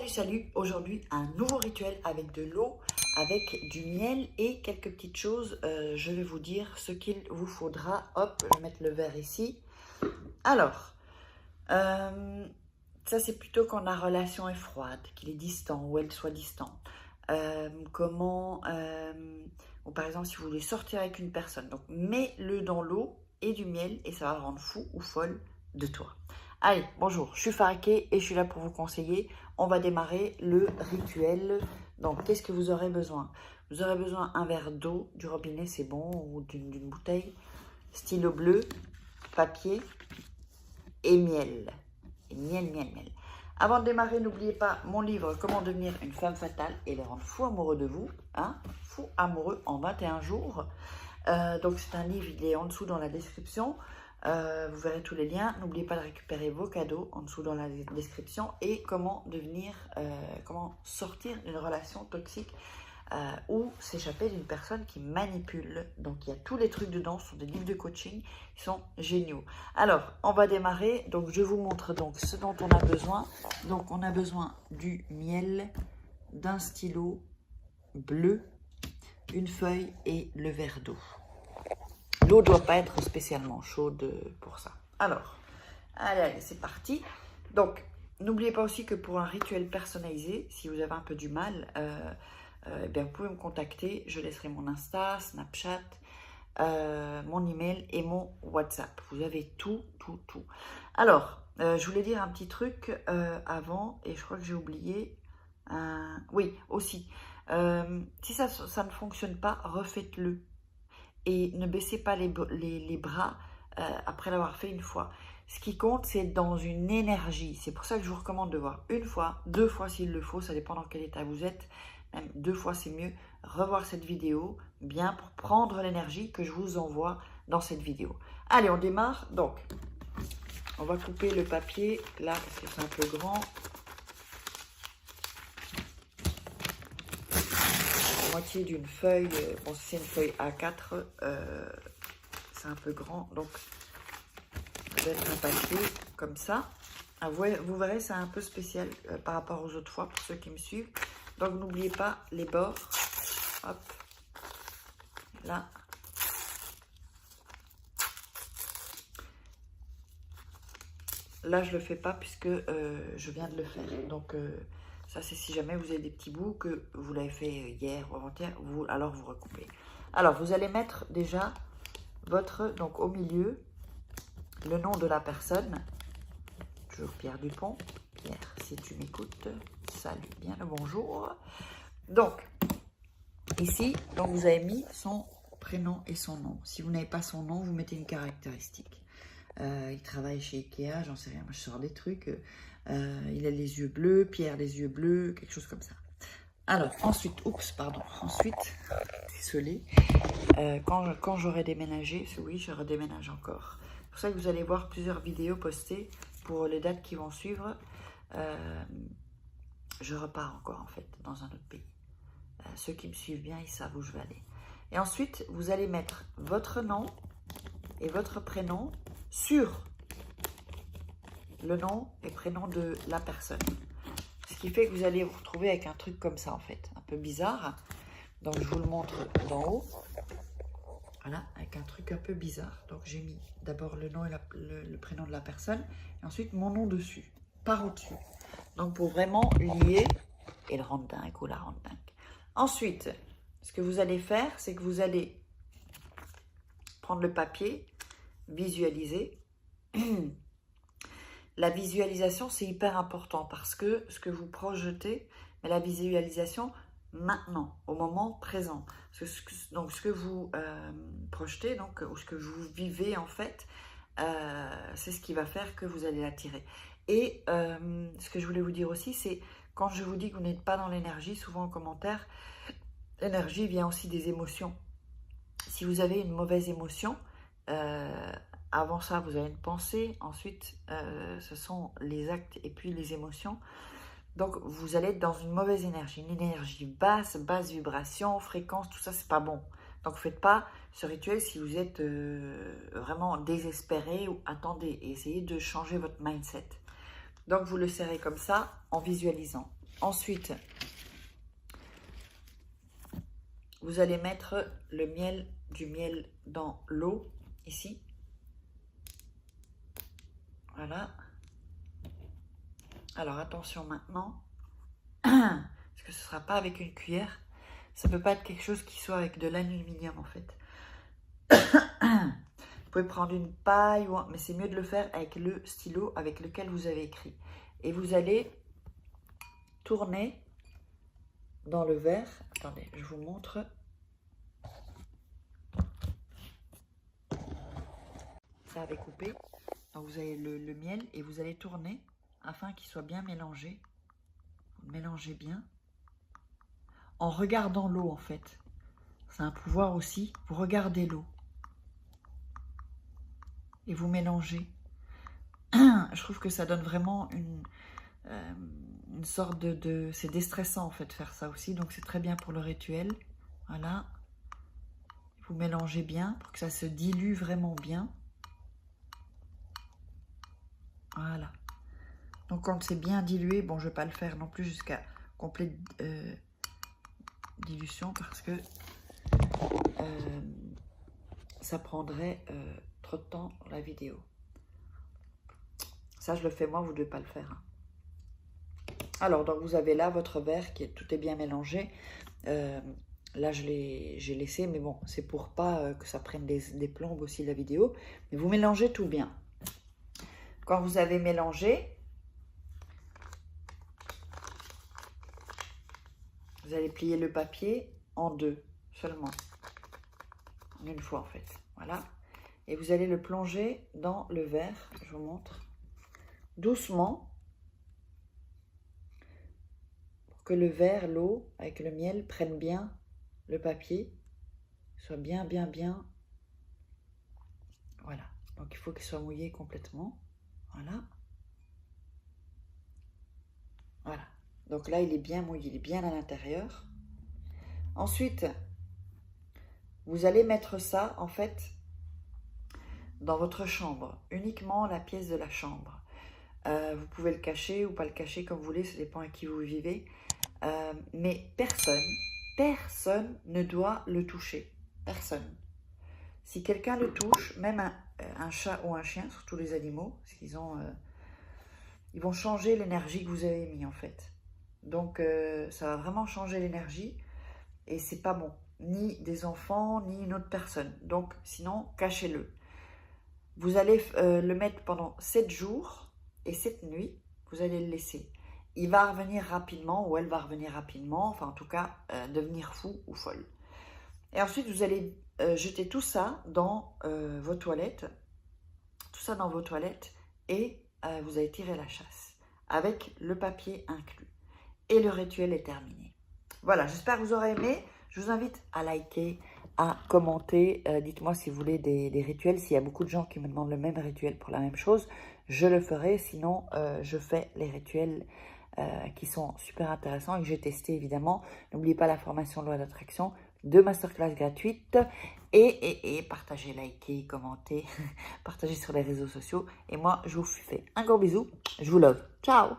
Salut, aujourd'hui un nouveau rituel avec de l'eau, avec du miel et quelques petites choses. Je vais vous dire ce qu'il vous faudra. Hop, je vais mettre le verre ici. Alors, ça c'est plutôt quand la relation est froide, qu'il est distant ou elle soit distante. Ou par exemple si vous voulez sortir avec une personne, donc mets-le dans l'eau et du miel et ça va le rendre fou ou folle de toi. Allez, bonjour, je suis Faraké et je suis là pour vous conseiller. On va démarrer le rituel. Donc, qu'est-ce que vous aurez besoin? Vous aurez besoin d'un verre d'eau, du robinet, c'est bon, ou d'une bouteille, stylo bleu, papier et miel. Et miel. Avant de démarrer, n'oubliez pas mon livre « Comment devenir une femme fatale et le rendre fou amoureux de vous ». Fou amoureux en 21 jours. Donc, c'est un livre, il est en dessous dans la description. Vous verrez tous les liens. N'oubliez pas de récupérer vos cadeaux en dessous dans la description et comment sortir d'une relation toxique ou s'échapper d'une personne qui manipule. Donc il y a tous les trucs dedans, ce sont des livres de coaching, ils sont géniaux. Alors on va démarrer. Donc je vous montre donc ce dont on a besoin. Donc on a besoin du miel, d'un stylo bleu, une feuille et le verre d'eau. L'eau ne doit pas être spécialement chaude pour ça. Alors, allez, c'est parti. Donc, n'oubliez pas aussi que pour un rituel personnalisé, si vous avez un peu du mal, bien, vous pouvez me contacter. Je laisserai mon Insta, Snapchat, mon email et mon WhatsApp. Vous avez tout. Alors, je voulais dire un petit truc avant et je crois que j'ai oublié. Oui, aussi. Si ça ne fonctionne pas, refaites-le. Et ne baissez pas les bras après l'avoir fait une fois. Ce qui compte, c'est dans une énergie. C'est pour ça que je vous recommande de voir une fois, 2 fois s'il le faut. Ça dépend dans quel état vous êtes. Même 2 fois, c'est mieux. Revoir cette vidéo bien pour prendre l'énergie que je vous envoie dans cette vidéo. Allez, on démarre. Donc, on va couper le papier là parce que c'est un peu grand. Moitié d'une feuille, bon c'est une feuille A4, c'est un peu grand, donc ça va être un papier comme ça. Ah, vous verrez, c'est un peu spécial par rapport aux autres fois pour ceux qui me suivent. Donc n'oubliez pas les bords, hop, là. Là je le fais pas puisque je viens de le faire, donc ça, c'est si jamais vous avez des petits bouts que vous l'avez fait hier ou avant-hier, alors vous recoupez. Alors, vous allez mettre déjà donc au milieu, le nom de la personne. Toujours Pierre Dupont. Pierre, si tu m'écoutes, salut, bien le bonjour. Donc, ici, donc vous avez mis son prénom et son nom. Si vous n'avez pas son nom, vous mettez une caractéristique. Il travaille chez Ikea, j'en sais rien, moi je sors des trucs. Il a les yeux bleus, Pierre les yeux bleus, quelque chose comme ça. Alors, ensuite, désolée, quand j'aurai déménagé, oui, je redéménage encore. C'est pour ça que vous allez voir plusieurs vidéos postées pour les dates qui vont suivre. Je repars encore, en fait, dans un autre pays. Ceux qui me suivent bien, ils savent où je vais aller. Et ensuite, vous allez mettre votre nom et votre prénom sur le nom et prénom de la personne. Ce qui fait que vous allez vous retrouver avec un truc comme ça en fait, un peu bizarre. Donc je vous le montre d'en haut. Voilà, avec un truc un peu bizarre. Donc j'ai mis d'abord le nom et le prénom de la personne, et ensuite mon nom dessus, par au-dessus. Donc pour vraiment lier et le rendre dingue ou la rendre dingue. Ensuite, ce que vous allez faire, c'est que vous allez prendre le papier, visualiser. La visualisation, c'est hyper important parce que ce que vous projetez, mais la visualisation maintenant, au moment présent. Donc, ce que vous projetez, donc, ou ce que vous vivez en fait, c'est ce qui va faire que vous allez l'attirer. Et ce que je voulais vous dire aussi, c'est quand je vous dis que vous n'êtes pas dans l'énergie, souvent en commentaire, l'énergie vient aussi des émotions. Si vous avez une mauvaise émotion, avant ça, vous avez une pensée, ensuite, ce sont les actes et puis les émotions. Donc, vous allez être dans une mauvaise énergie, une énergie basse vibration, fréquence, tout ça, c'est pas bon. Donc, ne faites pas ce rituel si vous êtes vraiment désespéré ou attendez et essayez de changer votre mindset. Donc, vous le serrez comme ça en visualisant. Ensuite, vous allez mettre du miel dans l'eau, ici. Voilà. Alors, attention maintenant, parce que ce ne sera pas avec une cuillère. Ça ne peut pas être quelque chose qui soit avec de l'aluminium, en fait. Vous pouvez prendre une paille, mais c'est mieux de le faire avec le stylo avec lequel vous avez écrit. Et vous allez tourner dans le verre. Attendez, je vous montre. Ça avait coupé. Donc vous avez le miel et vous allez tourner afin qu'il soit bien mélangé. Vous mélangez bien. En regardant l'eau, en fait. C'est un pouvoir aussi. Vous regardez l'eau. Et vous mélangez. Je trouve que ça donne vraiment une sorte de... C'est déstressant, en fait, faire ça aussi. Donc, c'est très bien pour le rituel. Voilà. Vous mélangez bien pour que ça se dilue vraiment bien. Voilà. Donc, quand c'est bien dilué, bon, je ne vais pas le faire non plus jusqu'à complète dilution parce que ça prendrait trop de temps dans la vidéo. Ça, je le fais moi, vous ne devez pas le faire. Alors, donc vous avez là votre verre qui est tout est bien mélangé. Là, j'ai laissé, mais bon, c'est pour pas que ça prenne des plombes aussi la vidéo. Mais vous mélangez tout bien. Quand vous avez mélangé, vous allez plier le papier en deux seulement. Une fois en fait. Voilà. Et vous allez le plonger dans le verre. Je vous montre. Doucement. Pour que le verre, l'eau, avec le miel, prennent bien le papier. Soit bien. Voilà. Donc il faut qu'il soit mouillé complètement. Voilà. Voilà. Donc là, il est bien mouillé, il est bien à l'intérieur. Ensuite, vous allez mettre ça, en fait, dans votre chambre. Uniquement la pièce de la chambre. Vous pouvez le cacher ou pas le cacher comme vous voulez, ça dépend à qui vous vivez. Mais personne ne doit le toucher. Personne. Si quelqu'un le touche, même un chat ou un chien, surtout les animaux, parce qu'ils ils vont changer l'énergie que vous avez mis en fait. Donc ça va vraiment changer l'énergie et c'est pas bon. Ni des enfants, ni une autre personne. Donc sinon, cachez-le. Vous allez le mettre pendant 7 jours et 7 nuits, vous allez le laisser. Il va revenir rapidement ou elle va revenir rapidement, enfin en tout cas devenir fou ou folle. Et ensuite vous allez jeter tout ça dans vos toilettes. Tout ça dans vos toilettes et vous allez tirer la chasse avec le papier inclus. Et le rituel est terminé. Voilà, j'espère que vous aurez aimé. Je vous invite à liker, à commenter. Dites-moi si vous voulez des rituels. S'il y a beaucoup de gens qui me demandent le même rituel pour la même chose, je le ferai. Sinon, je fais les rituels qui sont super intéressants et que j'ai testé évidemment. N'oubliez pas la formation loi d'attraction, 2 masterclass gratuites et partagez, likez, commentez, partagez sur les réseaux sociaux. Et moi, je vous fais un gros bisou. Je vous love. Ciao!